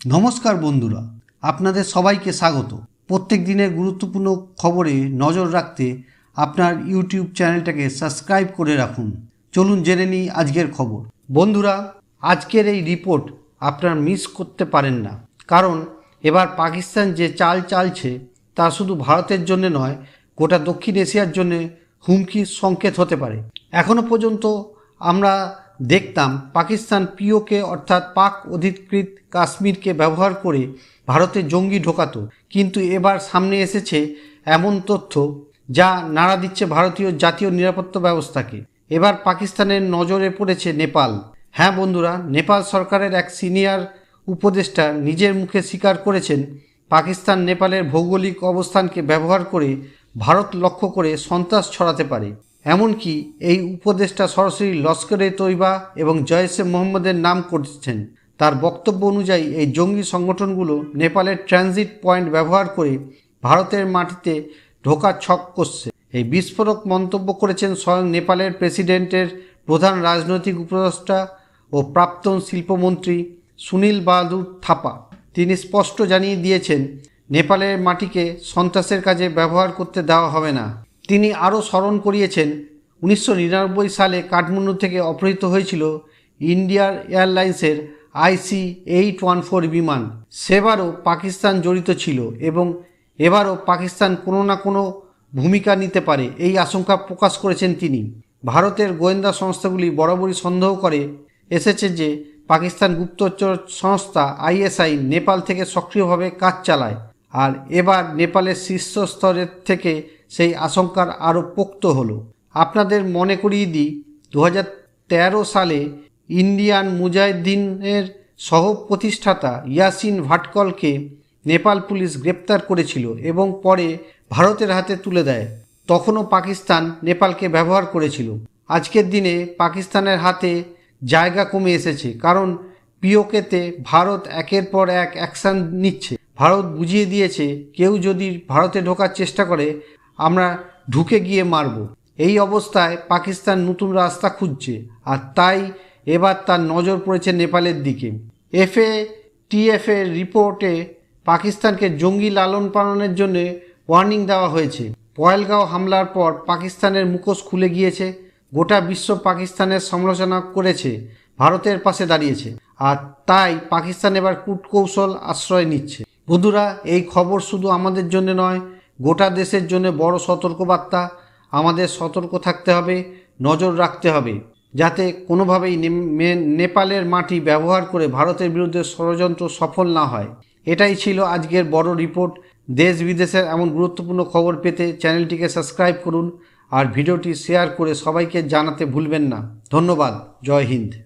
নমস্কার বন্ধুরা, আপনাদের সবাইকে স্বাগত। প্রত্যেক দিনের গুরুত্বপূর্ণ খবরে নজর রাখতে আপনার ইউটিউব চ্যানেলটাকে সাবস্ক্রাইব করে রাখুন। চলুন জেনে নিই আজকের খবর। বন্ধুরা, আজকের এই রিপোর্ট আপনারা মিস করতে পারেন না, কারণ এবার পাকিস্তান যে চাল চালছে তা শুধু ভারতের জন্য নয়, গোটা দক্ষিণ এশিয়ার জন্য হুমকির সংকেত হতে পারে। এখনও পর্যন্ত আমরা দেখতাম পাকিস্তান পিওকে অর্থাৎ পাক অধিকৃত কাশ্মীরকে ব্যবহার করে ভারতে জঙ্গি ঢোকাতো, কিন্তু এবার সামনে এসেছে এমন তথ্য যা নাড়া দিচ্ছে ভারতীয় জাতীয় নিরাপত্তা ব্যবস্থাকে। এবার পাকিস্তানের নজরে পড়েছে নেপাল। হ্যাঁ বন্ধুরা, নেপাল সরকারের এক সিনিয়র উপদেষ্টা নিজের মুখে স্বীকার করেছেন পাকিস্তান নেপালের ভৌগোলিক অবস্থানকে ব্যবহার করে ভারত লক্ষ্য করে সন্ত্রাস ছড়াতে পারে। এমনকি এই উপদেষ্টা সরাসরি লস্করে তৈবা এবং জয়েশে মোহাম্মদের নাম করছেন। তার বক্তব্য অনুযায়ী এই জঙ্গি সংগঠনগুলো নেপালের ট্রানজিট পয়েন্ট ব্যবহার করে ভারতের মাটিতে ঢোকার ছক করছে। এই বিস্ফোরক মন্তব্য করেছেন স্বয়ং নেপালের প্রেসিডেন্টের প্রধান রাজনৈতিক উপদেষ্টা ও প্রাক্তন শিল্পমন্ত্রী সুনীল বাহাদুর থাপা। তিনি স্পষ্ট জানিয়ে দিয়েছেন নেপালের মাটিকে সন্ত্রাসের কাজে ব্যবহার করতে দেওয়া হবে না। তিনি আরও স্মরণ করিয়েছেন 1999 সালে কাঠমান্ডু থেকে অপহৃত হয়েছিল ইন্ডিয়ার এয়ারলাইন্সের IC-814 বিমান। সেবারও পাকিস্তান জড়িত ছিল এবং এবারও পাকিস্তান কোনো না কোনো ভূমিকা নিতে পারে, এই আশঙ্কা প্রকাশ করেছেন তিনি। ভারতের গোয়েন্দা সংস্থাগুলি বরাবরই সন্দেহ করে এসেছে যে পাকিস্তান গুপ্তচর সংস্থা ISI নেপাল থেকে সক্রিয়ভাবে কাজ চালায়, আর এবার নেপালের শীর্ষস্তরের থেকে সেই আশঙ্কার আরও পোক্ত হলো। আপনাদের মনে করিয়ে দিই, 2013 সালে ইন্ডিয়ান মুজাহিদিনের সহ প্রতিষ্ঠাতা ইয়াসিন ভাটকলকে নেপাল পুলিশ গ্রেপ্তার করেছিল এবং পরে ভারতের হাতে তুলে দেয়। তখনও পাকিস্তান নেপালকে ব্যবহার করেছিল। আজকের দিনে পাকিস্তানের হাতে জায়গা কমে এসেছে, কারণ পিওকেতে ভারত একের পর এক অ্যাকশান নিচ্ছে। ভারত বুঝিয়ে দিয়েছে কেউ যদি ভারতে ঢোকার চেষ্টা করে আমরা ঢুকে গিয়ে মারব। এই অবস্থায় পাকিস্তান নতুন রাস্তা খুঁজছে, আর তাই এবার তার নজর পড়েছে নেপালের দিকে। FATF এর রিপোর্টে পাকিস্তানকে জঙ্গি লালন পালনের জন্য ওয়ার্নিং দেওয়া হয়েছে। পহেলগাঁও হামলার পর পাকিস্তানের মুখোশ খুলে গিয়েছে। গোটা বিশ্ব পাকিস্তানের সমালোচনা করেছে, ভারতের পাশে দাঁড়িয়েছে, আর তাই পাকিস্তান এবার কূটকৌশল আশ্রয় নিচ্ছে। বন্ধুরা, এই খবর শুধু আমাদের জন্য নয়, গোটা দেশের জন্য বড় সতর্কবার্তা। আমাদের সতর্ক থাকতে হবে, নজর রাখতে হবে যাতে কোনোভাবেই নেপালের মাটি ব্যবহার করে ভারতের বিরুদ্ধে ষড়যন্ত্র সফল না হয়। এটাই ছিল আজকের বড় রিপোর্ট। দেশ বিদেশের এমন গুরুত্বপূর্ণ খবর পেতে চ্যানেলটিকে সাবস্ক্রাইব করুন আর ভিডিওটি শেয়ার করে সবাইকে জানাতে ভুলবেন না। ধন্যবাদ। জয় হিন্দ।